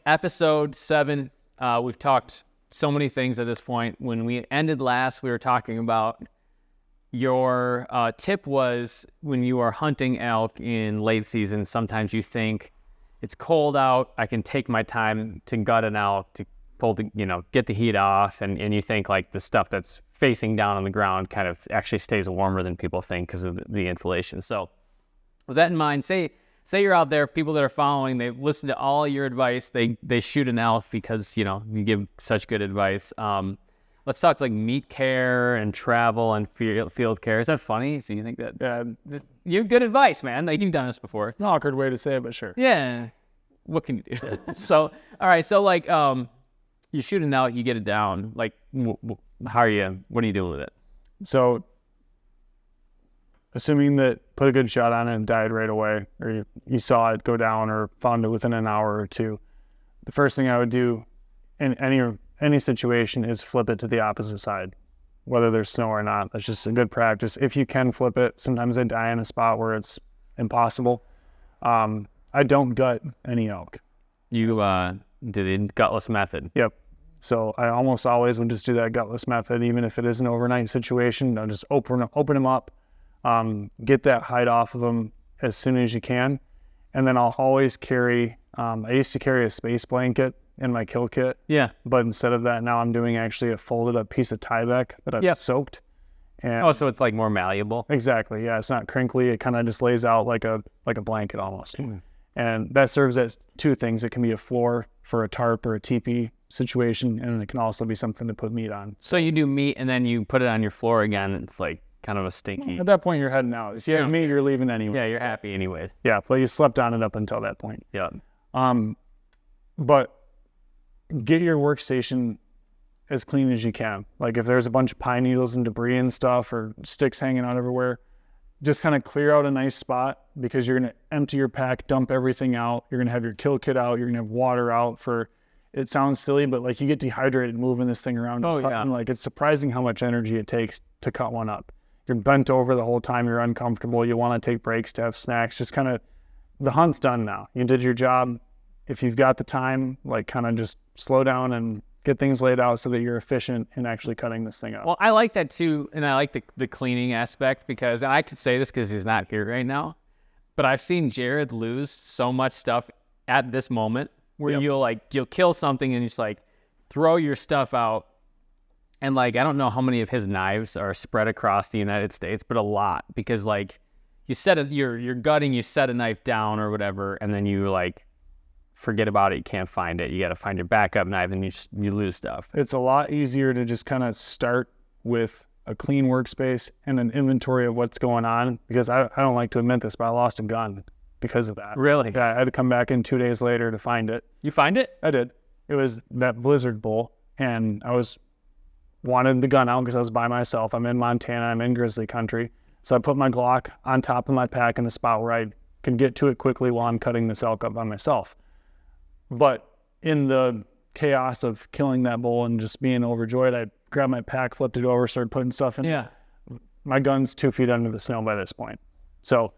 episode 7. We've talked so many things at this point. When we ended last, we were talking about your tip was when you are hunting elk in late season, sometimes you think it's cold out, I can take my time to gut an elk, to pull the, get the heat off, and you think like the stuff that's facing down on the ground kind of actually stays warmer than people think because of the insulation. So with that in mind, say you're out there, people that are following, they've listened to all your advice, they shoot an elk because, you give such good advice. Let's talk like meat care and travel and field care. Is that funny? So you think that you have good advice, man. Like you've done this before. It's an awkward way to say it, but sure. Yeah. What can you do? So, all right. So like, you shoot an elk, you get it down. Like, what are you doing with it? So assuming that put a good shot on it and died right away, or you saw it go down or found it within an hour or two, the first thing I would do in any situation is flip it to the opposite side, whether there's snow or not. That's just a good practice. If you can flip it, sometimes they die in a spot where it's impossible. I don't gut any elk. You did the gutless method. Yep. So I almost always would just do that gutless method, even if it is an overnight situation. I'll just open them up, get that hide off of them as soon as you can. And then I'll always carry, I used to carry a space blanket in my kill kit. Yeah. But instead of that, now I'm doing actually a folded up piece of Tyvek that I've soaked. And so it's like more malleable. Exactly. Yeah. It's not crinkly. It kind of just lays out like a blanket almost. And that serves as two things. It can be a floor for a tarp or a teepee situation, and it can also be something to put meat on. So you do meat and then you put it on your floor again. It's like kind of a stinky. At that point, you're heading out. If you have meat, you're leaving anyway. Yeah, you're happy anyways. Yeah, but you slept on it up until that point. Yeah. But get your workstation as clean as you can. Like if there's a bunch of pine needles and debris and stuff or sticks hanging out everywhere, just kind of clear out a nice spot, because you're going to empty your pack, dump everything out. You're going to have your kill kit out. You're going to have water out for, it sounds silly, but like you get dehydrated moving this thing around. Like it's surprising how much energy it takes to cut one up. You're bent over the whole time. You're uncomfortable. You want to take breaks to have snacks. Just kind of, the hunt's done now. You did your job. If you've got the time, like kind of just slow down and get things laid out so that you're efficient in actually cutting this thing up. Well, I like that too, and I like the cleaning aspect, because, and I could say this because he's not here right now, but I've seen Jared lose so much stuff at this moment where you'll kill something and you just like throw your stuff out, and like I don't know how many of his knives are spread across the United States, but a lot, because like you set it, you're gutting, you set a knife down or whatever, and then you like forget about it, you can't find it, you got to find your backup knife, and you lose stuff. It's a lot easier to just kind of start with a clean workspace and an inventory of what's going on, because I don't like to admit this, but I lost a gun because of that. Really? Yeah, I had to come back in 2 days later to find it. You find it? I did. It was that blizzard bull, and I wanted the gun out because I was by myself. I'm in Montana, I'm in grizzly country, so I put my Glock on top of my pack in a spot where I could get to it quickly while I'm cutting this elk up by myself. But in the chaos of killing that bull and just being overjoyed, I grabbed my pack, flipped it over, started putting stuff in. Yeah. My gun's 2 feet under the snow by this point. So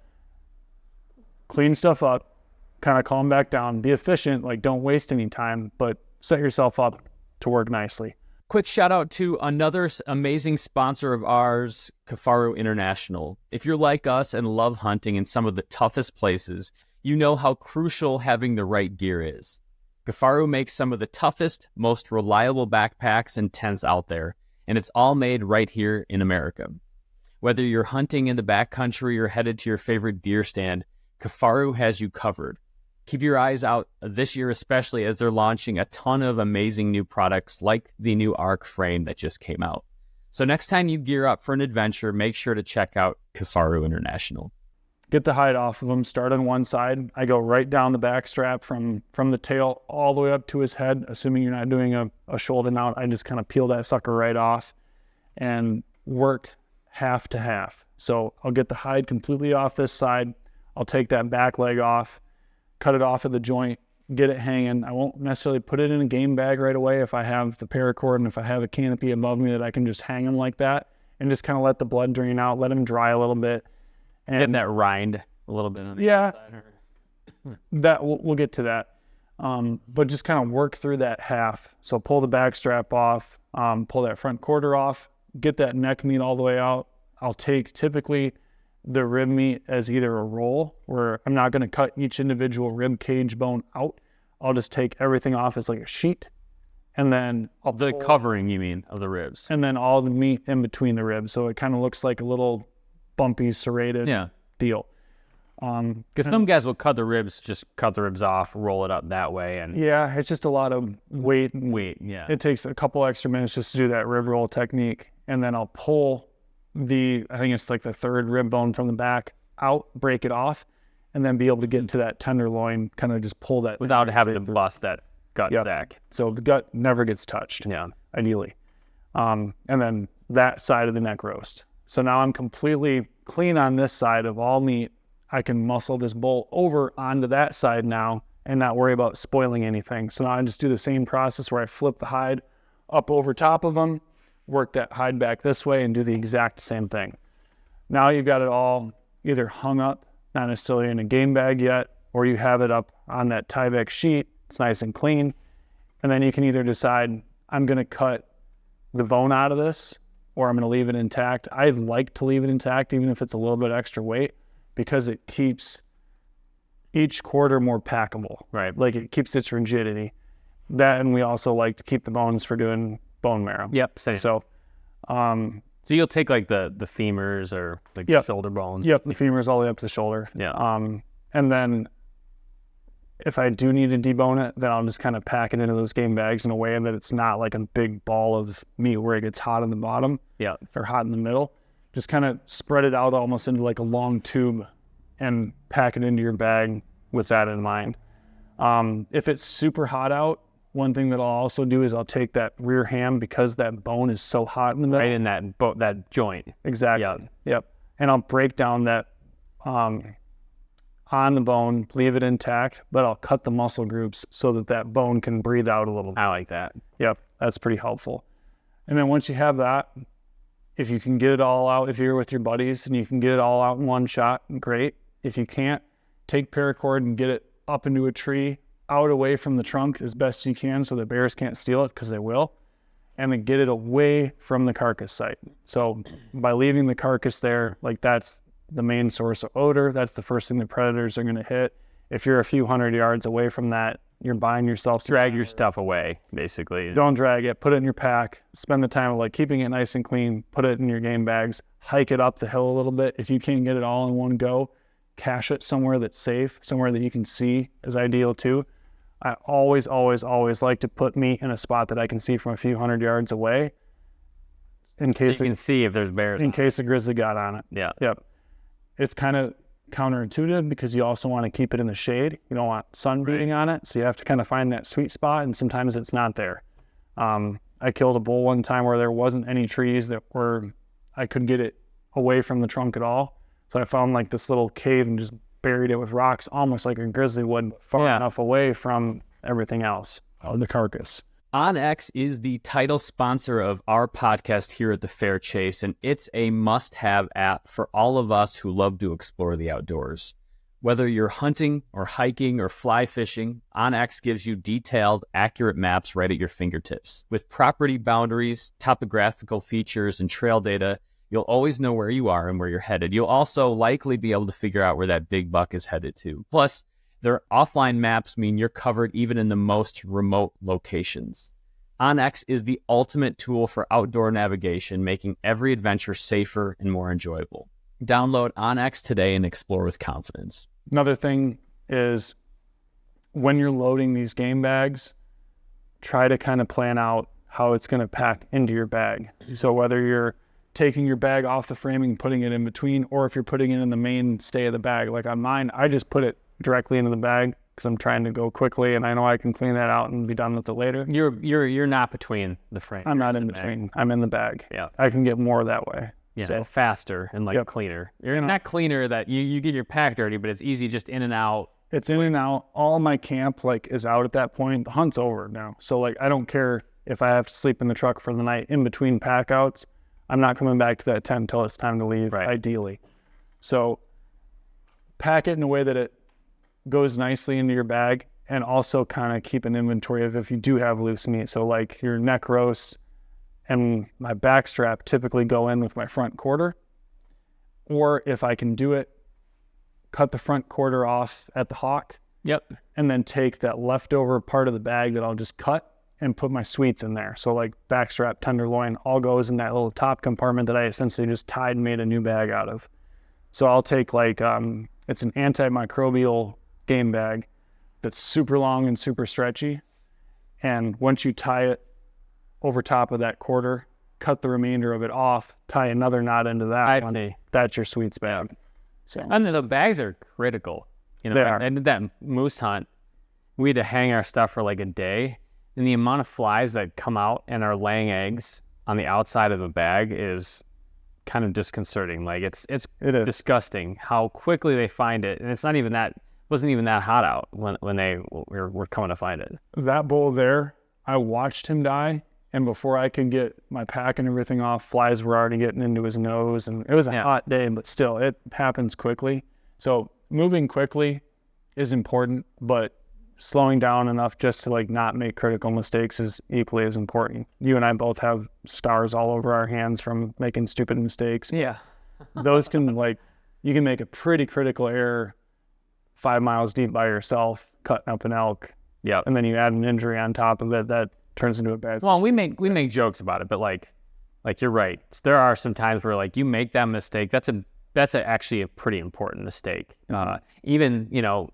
clean stuff up, kind of calm back down, be efficient, like don't waste any time, but set yourself up to work nicely. Quick shout out to another amazing sponsor of ours, Kifaru International. If you're like us and love hunting in some of the toughest places, you know how crucial having the right gear is. Kifaru makes some of the toughest, most reliable backpacks and tents out there, and it's all made right here in America. Whether you're hunting in the backcountry or headed to your favorite deer stand, Kifaru has you covered. Keep your eyes out this year, especially as they're launching a ton of amazing new products like the new Arc frame that just came out. So next time you gear up for an adventure, make sure to check out Kifaru International. Get the hide off of him, start on one side. I go right down the back strap from the tail all the way up to his head, assuming you're not doing a shoulder mount. I just kind of peel that sucker right off and worked half to half. So I'll get the hide completely off this side. I'll take that back leg off, cut it off at the joint, get it hanging. I won't necessarily put it in a game bag right away if I have the paracord and if I have a canopy above me that I can just hang him like that and just kind of let the blood drain out, let him dry a little bit. And getting that rind a little bit on the outside. That we'll get to that. But just kind of work through that half. So pull the back strap off, pull that front quarter off, get that neck meat all the way out. I'll take typically the rib meat as either a roll, where I'm not going to cut each individual rib cage bone out. I'll just take everything off as like a sheet, and then the covering, you mean, of the ribs, and then all the meat in between the ribs, so it kind of looks like a little bumpy serrated deal. Because some guys will cut the ribs off, roll it up that way, and yeah, it's just a lot of weight. Yeah, it takes a couple extra minutes just to do that rib roll technique, and then I'll pull I think it's like the third rib bone from the back out, break it off, and then be able to get into that tenderloin, kind of just pull that without having to bust that gut sack. So the gut never gets touched. Yeah, ideally. And then that side of the neck roast. So now I'm completely clean on this side of all meat. I can muscle this bowl over onto that side now and not worry about spoiling anything. So now I just do the same process where I flip the hide up over top of them, work that hide back this way, and do the exact same thing. Now you've got it all either hung up, not necessarily in a game bag yet, or you have it up on that Tyvek sheet. It's nice and clean. And then you can either decide, I'm going to cut the bone out of this, or I'm going to leave it intact. I like to leave it intact, even if it's a little bit extra weight, because it keeps each quarter more packable. Right. Like it keeps its rigidity. That, and we also like to keep the bones for doing bone marrow. Yep, same. So you'll take like the femurs or the shoulder bones. Yep, the femurs all the way up to the shoulder. Yeah. And then if I do need to debone it, then I'll just kind of pack it into those game bags in a way that it's not like a big ball of meat where it gets hot in the bottom. Yeah. Or hot in the middle. Just kind of spread it out almost into like a long tube and pack it into your bag with that in mind. If it's super hot out, one thing that I'll also do is I'll take that rear ham, because that bone is so hot in the middle. Right in that joint. Exactly. Yep. And I'll break down that on the bone, leave it intact, but I'll cut the muscle groups so that bone can breathe out a little bit. I like that. Yep. That's pretty helpful. And then once you have that, if you can get it all out, if you're with your buddies and you can get it all out in one shot, great. If you can't, take paracord and get it up into a tree, out away from the trunk as best you can so the bears can't steal it, because they will, and then get it away from the carcass site. So by leaving the carcass there, like that's the main source of odor. That's the first thing the predators are going to hit. If you're a few hundred yards away from that, you're buying yourself some drag time. your stuff away, basically. Don't drag it. Put it in your pack. Spend the time of like keeping it nice and clean. Put it in your game bags. Hike it up the hill a little bit. If you can't get it all in one go, cache it somewhere that's safe, somewhere that you can see is ideal too. I always like to put meat in a spot that I can see from a few hundred yards away, in case you can see if there's bears. In case a grizzly got on it. Yeah. Yep. It's kind of counterintuitive because you also want to keep it in the shade. You don't want sun beating on it, so you have to kind of find that sweet spot, and sometimes it's not there. I killed a bull one time where there wasn't any trees that were I could get it away from the trunk at all. So I found like this little cave and just buried it with rocks, almost like a grizzly would, but far enough away from everything else, the carcass. OnX is the title sponsor of our podcast here at the Fair Chase, and it's a must-have app for all of us who love to explore the outdoors. Whether you're hunting or hiking or fly fishing, OnX gives you detailed, accurate maps right at your fingertips. With property boundaries, topographical features, and trail data, you'll always know where you are and where you're headed. You'll also likely be able to figure out where that big buck is headed to. Plus, their offline maps mean you're covered even in the most remote locations. OnX is the ultimate tool for outdoor navigation, making every adventure safer and more enjoyable. Download OnX today and explore with confidence. Another thing is when you're loading these game bags, try to kind of plan out how it's going to pack into your bag. So whether you're taking your bag off the framing and putting it in between, or if you're putting it in the mainstay of the bag. Like on mine, I just put it directly into the bag because I'm trying to go quickly and I know I can clean that out and be done with it later. You're not between the frame. I'm not in between. I'm in the bag. Yeah. I can get more that way. Yeah. So faster and cleaner. You're not cleaner that you get your pack dirty, but it's easy just in and out. It's in and out. All my camp is out at that point. The hunt's over now. So I don't care if I have to sleep in the truck for the night in between pack outs. I'm not coming back to that tent until it's time to leave, ideally. So pack it in a way that it goes nicely into your bag. and also kind of keep an inventory of if you do have loose meat. So like your neck roast and my back strap typically go in with my front quarter, or if I can do it, cut the front quarter off at the hock. Yep. And then take that leftover part of the bag that I'll just cut and put my sweets in there. So like backstrap, tenderloin, all goes in that little top compartment that I essentially just tied and made a new bag out of. So I'll take like, it's an antimicrobial game bag that's super long and super stretchy. And once you tie it over top of that quarter, cut the remainder of it off, tie another knot into that one. That's your sweets bag. So, and the bags are critical. You know, they are. And that moose hunt, we had to hang our stuff for like a day. And the amount of flies that come out and are laying eggs on the outside of the bag is kind of disconcerting. Like it is disgusting how quickly they find it. And it's not even that, wasn't even that hot out when they were coming to find it. That bull there, I watched him die. And before I could get my pack and everything off, flies were already getting into his nose. And it was a hot day, but still, it happens quickly. So moving quickly is important, but slowing down enough just to like not make critical mistakes is equally as important. You and I both have scars all over our hands from making stupid mistakes. Yeah. Those can you can make a pretty critical error 5 miles deep by yourself, cutting up an elk. Yeah. And then you add an injury on top of it that turns into a bad situation. Well, we make jokes about it, but like you're right. There are some times where like you make that mistake. That's actually a pretty important mistake. Even, you know,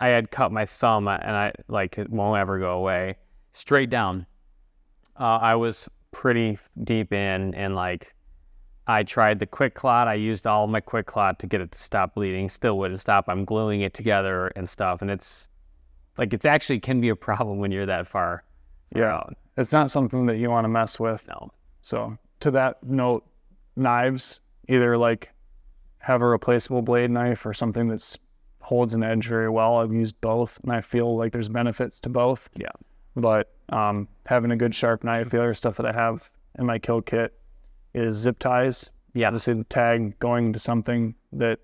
I had cut my thumb and I like it won't ever go away. Straight down. I was pretty deep in and like I tried the quick clot. I used all of my quick clot to get it to stop bleeding. Still wouldn't stop. I'm gluing it together and stuff. And it's actually can be a problem when you're that far. Yeah. It's not something that you want to mess with. No. So to that note, knives, either like have a replaceable blade knife or something that's holds an edge very well. I've used both and I feel like there's benefits to both. Yeah. But having a good sharp knife, the other stuff that I have in my kill kit is zip ties. Yeah. Obviously the tag going to something that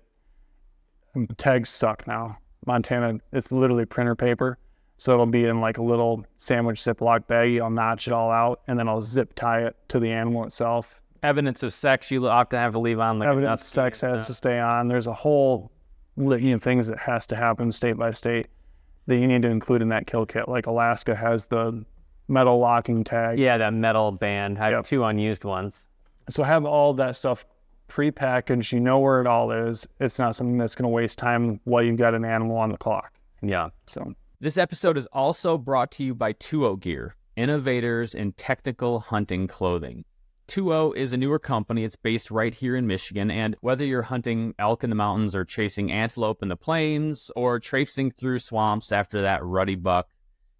tags suck now. Montana, it's literally printer paper. So it'll be in like a little sandwich Ziploc baggie. I'll notch it all out and then I'll zip tie it to the animal itself. Evidence of sex you often have to leave on. Like evidence of sex has to stay on. There's a whole litany of things that has to happen state by state that you need to include in that kill kit. Like Alaska has the metal locking tags. Yeah, that metal band. I have 2 unused ones. So have all that stuff pre-packaged. You know where it all is. It's not something that's going to waste time while you've got an animal on the clock. Yeah. So this episode is also brought to you by 2O Gear, innovators in technical hunting clothing. 2O is a newer company. It's based right here in Michigan, and whether you're hunting elk in the mountains or chasing antelope in the plains or traipsing through swamps after that ruddy buck,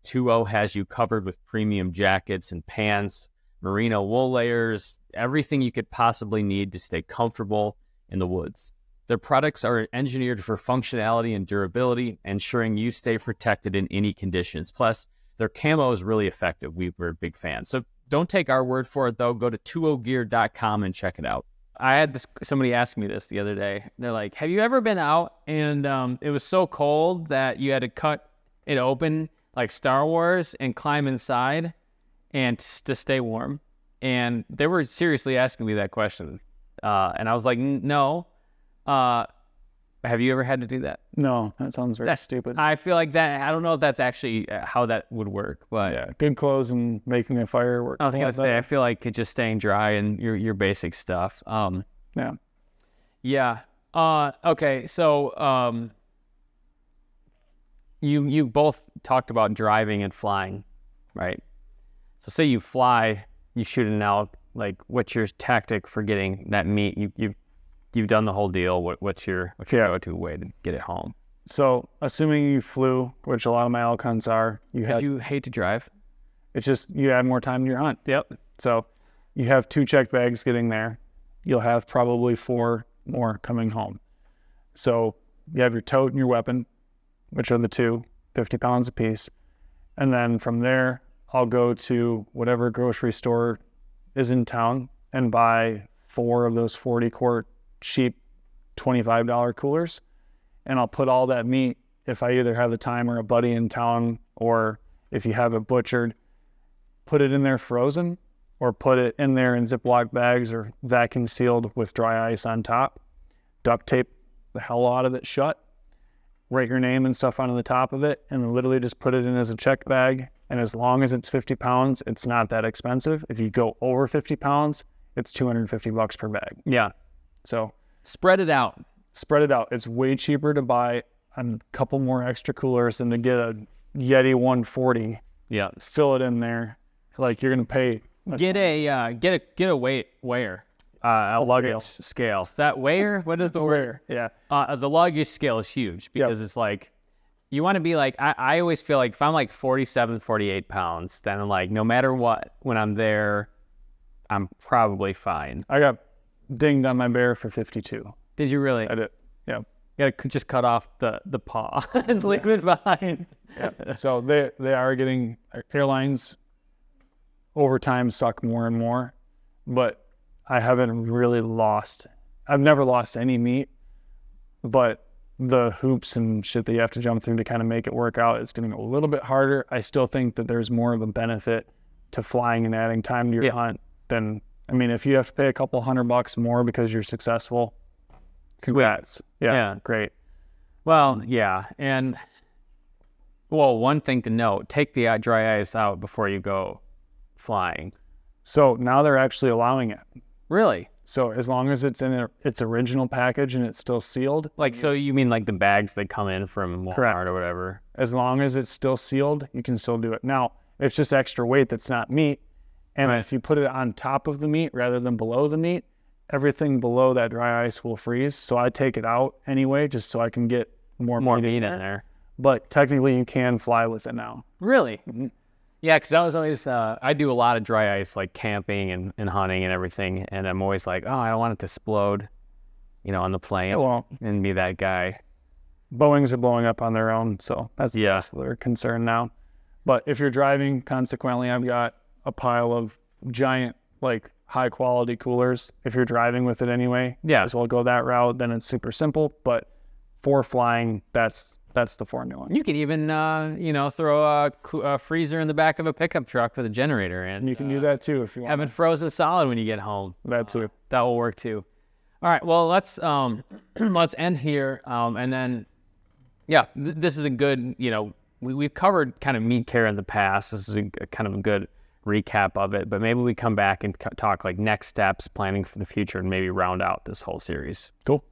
2O has you covered with premium jackets and pants, merino wool layers, everything you could possibly need to stay comfortable in the woods. Their products are engineered for functionality and durability, ensuring you stay protected in any conditions. Plus, their camo is really effective. We're big fans. So don't take our word for it, though. Go to 2ogear.com and check it out. I had somebody ask me this the other day. They're like, have you ever been out and it was so cold that you had to cut it open like Star Wars and climb inside and to stay warm? And they were seriously asking me that question. And I was like, no. Have you ever had to do that? no, that sounds very stupid. I feel like that. I don't know if that's actually how that would work, but Yeah, good clothes and making a fire works. I was gonna say, I feel like it's just staying dry and your basic stuff. Yeah. Yeah. Okay. So, you both talked about driving and flying, right? So say you fly, you shoot an elk. Like, what's your tactic for getting that meat? You've done the whole deal. What's your go-to way to get it home? So assuming you flew, which a lot of my elk hunts are, You hate to drive. it's just you add more time to your hunt. Yep. So you have 2 check bags getting there. You'll have probably 4 more coming home. So you have your tote and your weapon, which are the 2, 50 pounds apiece. And then from there, I'll go to whatever grocery store is in town and buy 4 of those 40-quart cheap $25 coolers. And I'll put all that meat if I either have the time or a buddy in town, or if you have it butchered, put it in there frozen, or put it in there in Ziploc bags or vacuum sealed with dry ice on top. Duct tape the hell out of it shut. Write your name and stuff onto the top of it, and literally just put it in as a check bag. And as long as it's 50 pounds, it's not that expensive. If you go over 50 pounds, it's $250 per bag. Yeah. So Spread it out. spread it out. It's way cheaper to buy a couple more extra coolers than to get a Yeti 140. Yeah. Fill it in there. Like you're gonna pay. Get a weight weigher. A luggage scale. That weigher? What is the weigher? Yeah. The luggage scale is huge because it's like, you want to be like, I always feel like if I'm like 47, 48 pounds, then I'm like, no matter what, when I'm there, I'm probably fine. I got dinged on my bear for 52. Did you really? I did. Yeah. You gotta just cut off the paw and leave it behind. Yeah. So they are getting, airlines over time suck more and more, but I haven't really lost. I've never lost any meat, but the hoops and shit that you have to jump through to kind of make it work out is getting a little bit harder. I still think that there's more of a benefit to flying and adding time to your hunt than, I mean, if you have to pay a couple $100 more because you're successful, congrats. Yeah, great. Well, yeah. And, well, one thing to note, take the dry ice out before you go flying. So now they're actually allowing it. Really? So as long as it's in its original package and it's still sealed. Like, so you mean like the bags that come in from Walmart Correct. or whatever? As long as it's still sealed, you can still do it. Now, it's just extra weight that's not meat. And if you put it on top of the meat rather than below the meat, everything below that dry ice will freeze. So I take it out anyway, just so I can get more meat in there. But technically you can fly with it now. Really? Mm-hmm. Yeah, because I was always, I do a lot of dry ice, like camping and hunting and everything. And I'm always like, oh, I don't want it to explode, on the plane and be that guy. Boeings are blowing up on their own. So that's their concern now. But if you're driving, consequently, I've got a pile of giant, like high quality coolers. If you're driving with it anyway, as well go that route. Then it's super simple. But for flying, that's the formula. You can even, throw a freezer in the back of a pickup truck with a generator in. And you can do that too if you want. Have it frozen solid when you get home. That too. That will work too. All right. Well, let's end here, and then, this is a good. We've covered kind of meat care in the past. This is a kind of a good recap of it. But maybe we come back and talk like next steps, planning for the future, and maybe round out this whole series. Cool.